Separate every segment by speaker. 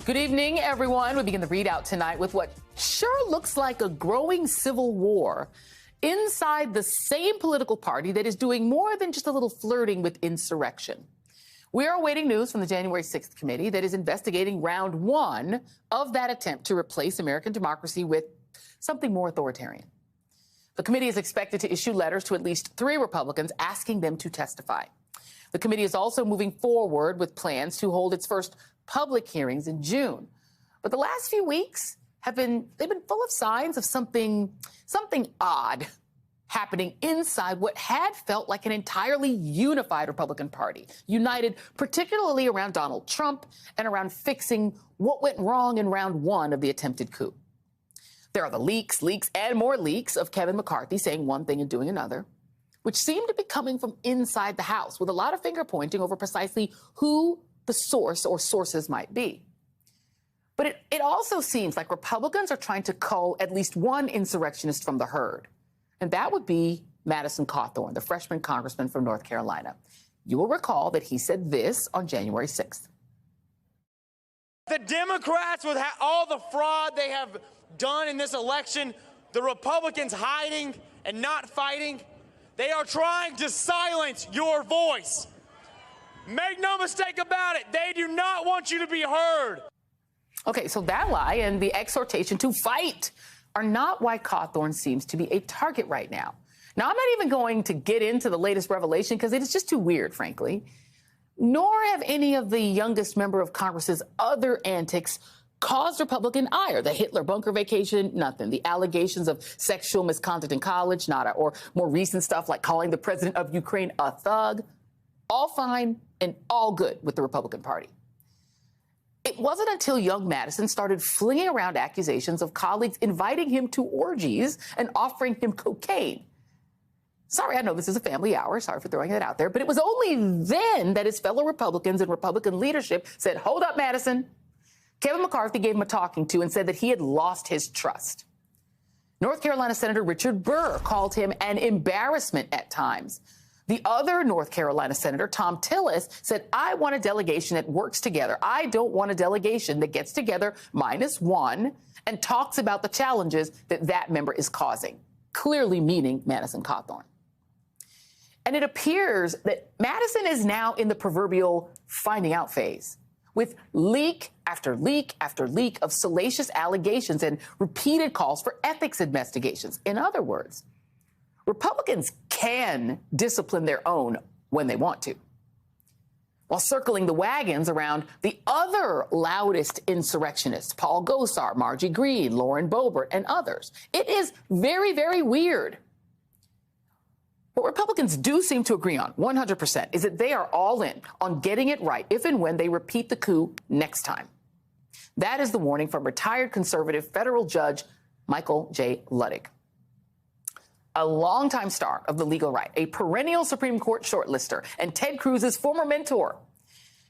Speaker 1: Good evening, everyone. We begin the readout tonight with what sure looks like a growing civil war inside the same political party that is doing more than just a little flirting with insurrection. We are awaiting news from the January 6th committee that is investigating round one of that attempt to replace American democracy with something more authoritarian. The committee is expected to issue letters to at least 3 Republicans asking them to testify. The committee is also moving forward with plans to hold its first public hearings in June. But the last few weeks they've been full of signs of something odd happening inside what had felt like an entirely unified Republican Party, united particularly around Donald Trump and around fixing what went wrong in round one of the attempted coup. There are the leaks, and more leaks of Kevin McCarthy saying one thing and doing another, which seem to be coming from inside the House, with a lot of finger pointing over precisely who the source or sources might be. But it also seems like Republicans are trying to cull at least one insurrectionist from the herd, and that would be Madison Cawthorn, the freshman congressman from North Carolina. You will recall that he said this on January 6th.
Speaker 2: The Democrats, with all the fraud they have done in this election, the Republicans hiding and not fighting, they are trying to silence your voice. Make no mistake about it, they do not want you to be heard.
Speaker 1: Okay, so that lie and the exhortation to fight are not why Cawthorn seems to be a target right now. Now, I'm not even going to get into the latest revelation because it is just too weird, frankly. Nor have any of the youngest member of Congress's other antics caused Republican ire. The Hitler bunker vacation, nothing. The allegations of sexual misconduct in college, nada. Or more recent stuff like calling the president of Ukraine a thug. All fine and all good with the Republican Party. It wasn't until young Madison started flinging around accusations of colleagues inviting him to orgies and offering him cocaine. Sorry, I know this is a family hour. Sorry for throwing that out there. But it was only then that his fellow Republicans and Republican leadership said, hold up, Madison. Kevin McCarthy gave him a talking to and said that he had lost his trust. North Carolina Senator Richard Burr called him an embarrassment at times. The other North Carolina Senator, Thom Tillis, said, I want a delegation that works together. I don't want a delegation that gets together -1 and talks about the challenges that member is causing, clearly meaning Madison Cawthorn. And it appears that Madison is now in the proverbial finding out phase, with leak after leak after leak of salacious allegations and repeated calls for ethics investigations. In other words, Republicans can discipline their own when they want to, while circling the wagons around the other loudest insurrectionists, Paul Gosar, Margie Green, Lauren Boebert, and others. It is very, very weird. What Republicans do seem to agree on 100% is that they are all in on getting it right if and when they repeat the coup next time. That is the warning from retired conservative federal judge Michael J. Luttig, a longtime star of the legal right, a perennial Supreme Court shortlister, and Ted Cruz's former mentor.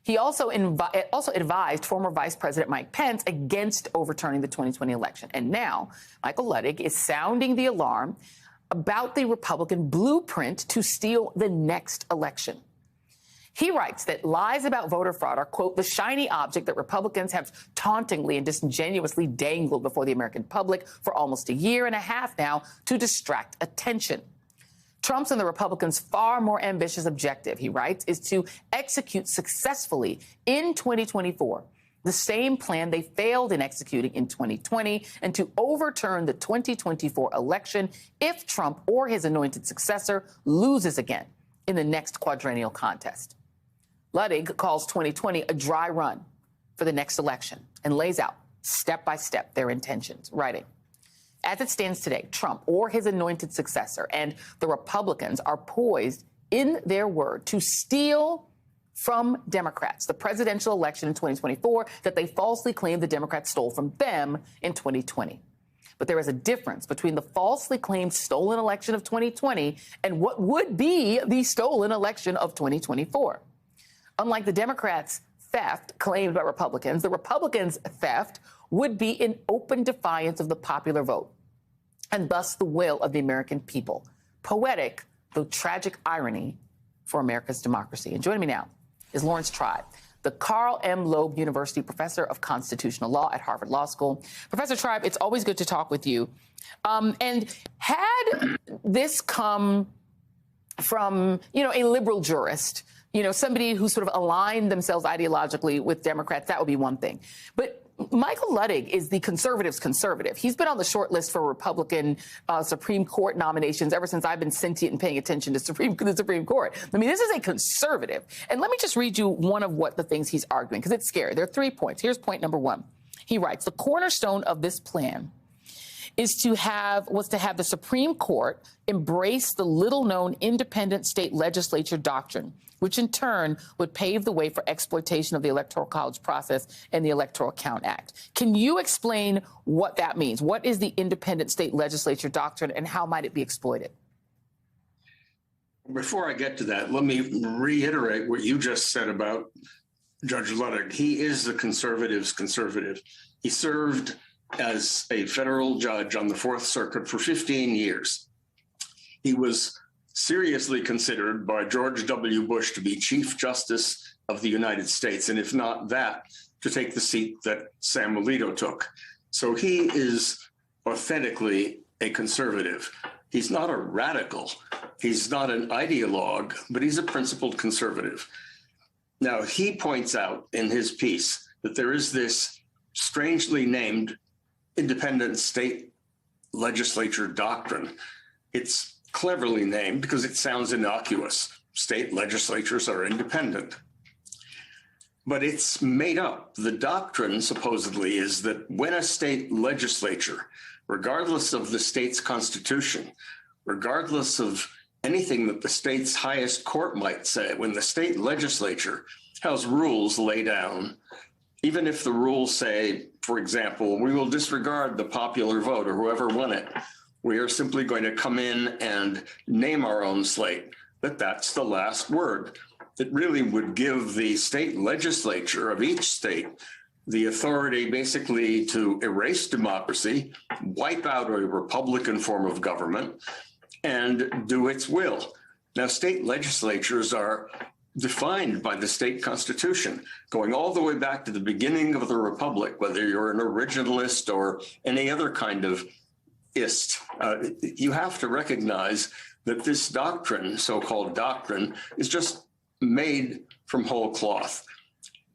Speaker 1: He also advised former Vice President Mike Pence against overturning the 2020 election. And now Michael Luttig is sounding the alarm about the Republican blueprint to steal the next election. He writes that lies about voter fraud are, quote, the shiny object that Republicans have tauntingly and disingenuously dangled before the American public for almost a year and a half now to distract attention. Trump's and the Republicans' far more ambitious objective, he writes, is to execute successfully in 2024 the same plan they failed in executing in 2020 and to overturn the 2024 election if Trump or his anointed successor loses again in the next quadrennial contest. Luttig calls 2020 a dry run for the next election and lays out step by step their intentions, writing, as it stands today, Trump or his anointed successor and the Republicans are poised in their word to steal from Democrats the presidential election in 2024 that they falsely claimed the Democrats stole from them in 2020. But there is a difference between the falsely claimed stolen election of 2020 and what would be the stolen election of 2024. Unlike the Democrats' theft claimed by Republicans, the Republicans' theft would be in open defiance of the popular vote and thus the will of the American people. Poetic, though tragic irony for America's democracy. And joining me now is Laurence Tribe, the Carl M. Loeb University Professor of Constitutional Law at Harvard Law School. Professor Tribe, it's always good to talk with you. And had this come from, a liberal jurist, somebody who sort of aligned themselves ideologically with Democrats, that would be one thing. But Michael Luttig is the conservatives' conservative. He's been on the short list for Republican Supreme Court nominations ever since I've been sentient and paying attention to the Supreme Court. I mean, this is a conservative. And let me just read you one of what the things he's arguing, because it's scary. There are 3 points. Here's point number 1. He writes, the cornerstone of this plan was to have the Supreme Court embrace the little-known independent state legislature doctrine, which in turn would pave the way for exploitation of the Electoral College process and the Electoral Count Act. Can you explain what that means? What is the independent state legislature doctrine, and how might it be exploited?
Speaker 3: Before I get to that, let me reiterate what you just said about Judge Luttig. He is the conservatives' conservative. He served as a federal judge on the Fourth Circuit for 15 years. He was seriously considered by George W. Bush to be Chief Justice of the United States, and if not that, to take the seat that Sam Alito took. So he is authentically a conservative. He's not a radical. He's not an ideologue, but he's a principled conservative. Now, he points out in his piece that there is this strangely named independent state legislature doctrine. It's cleverly named because it sounds innocuous. State legislatures are independent. But it's made up. The doctrine, supposedly, is that when a state legislature, regardless of the state's constitution, regardless of anything that the state's highest court might say, when the state legislature has rules laid down, even if the rules say, for example, we will disregard the popular vote or whoever won it, we are simply going to come in and name our own slate, that's the last word. It really would give the state legislature of each state the authority basically to erase democracy, wipe out a Republican form of government, and do its will. Now, state legislatures are defined by the state constitution, going all the way back to the beginning of the republic, whether you're an originalist or any other kind of ist. You have to recognize that this doctrine, so-called doctrine, is just made from whole cloth.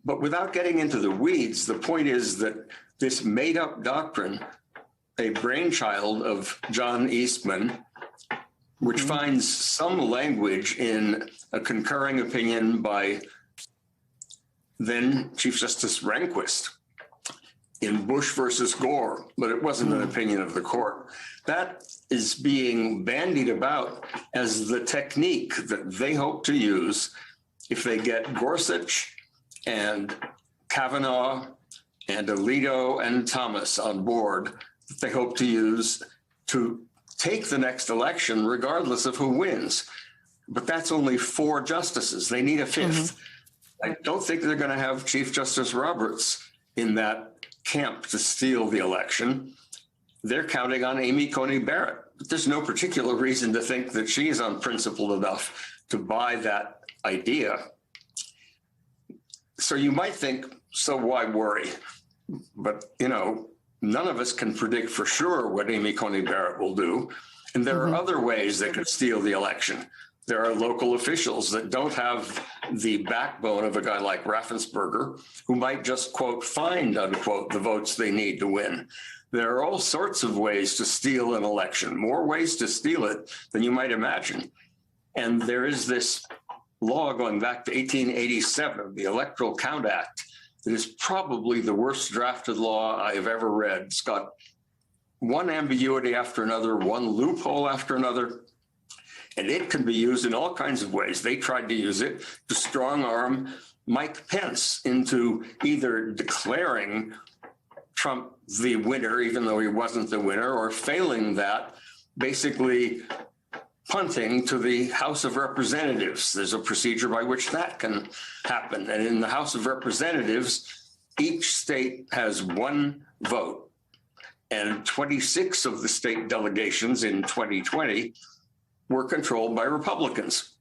Speaker 3: But without getting into the weeds, the point is that this made-up doctrine, a brainchild of John Eastman, which finds some language in a concurring opinion by then Chief Justice Rehnquist in Bush versus Gore, but it wasn't an opinion of the court. That is being bandied about as the technique that they hope to use if they get Gorsuch and Kavanaugh and Alito and Thomas on board, that they hope to use to take the next election regardless of who wins. But that's only 4 justices. They need a 5th. I don't think they're going to have Chief Justice Roberts in that camp to steal the election. They're counting on Amy Coney Barrett. But there's no particular reason to think that she is unprincipled enough to buy that idea. So you might think, so why worry? But, none of us can predict for sure what Amy Coney Barrett will do. And there are other ways that could steal the election. There are local officials that don't have the backbone of a guy like Raffensperger, who might just, quote, find, unquote, the votes they need to win. There are all sorts of ways to steal an election, more ways to steal it than you might imagine. And there is this law going back to 1887, the Electoral Count Act, that is probably the worst drafted law I've ever read. It's got one ambiguity after another, one loophole after another, and it can be used in all kinds of ways. They tried to use it to strong arm Mike Pence into either declaring Trump the winner, even though he wasn't the winner, or failing that, basically punting to the House of Representatives. There's a procedure by which that can happen. And in the House of Representatives, each state has 1 vote. And 26 of the state delegations in 2020 were controlled by Republicans.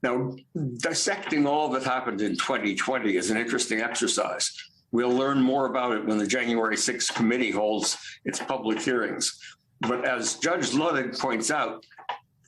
Speaker 3: Now, dissecting all that happened in 2020 is an interesting exercise. We'll learn more about it when the January 6th committee holds its public hearings. But as Judge Luttig points out,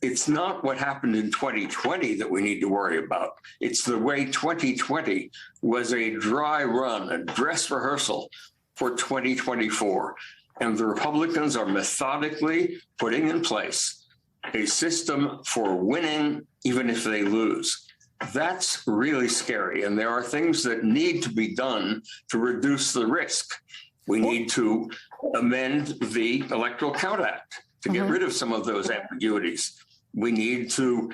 Speaker 3: it's not what happened in 2020 that we need to worry about. It's the way 2020 was a dry run, a dress rehearsal for 2024. And the Republicans are methodically putting in place a system for winning, even if they lose. That's really scary. And there are things that need to be done to reduce the risk. We need to amend the Electoral Count Act to get rid of some of those ambiguities. We need to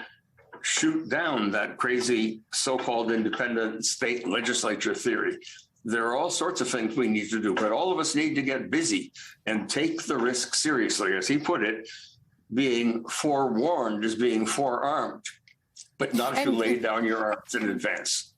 Speaker 3: shoot down that crazy so-called independent state legislature theory. There are all sorts of things we need to do, but all of us need to get busy and take the risk seriously. As he put it, being forewarned is being forearmed, but not if you lay down your arms in advance.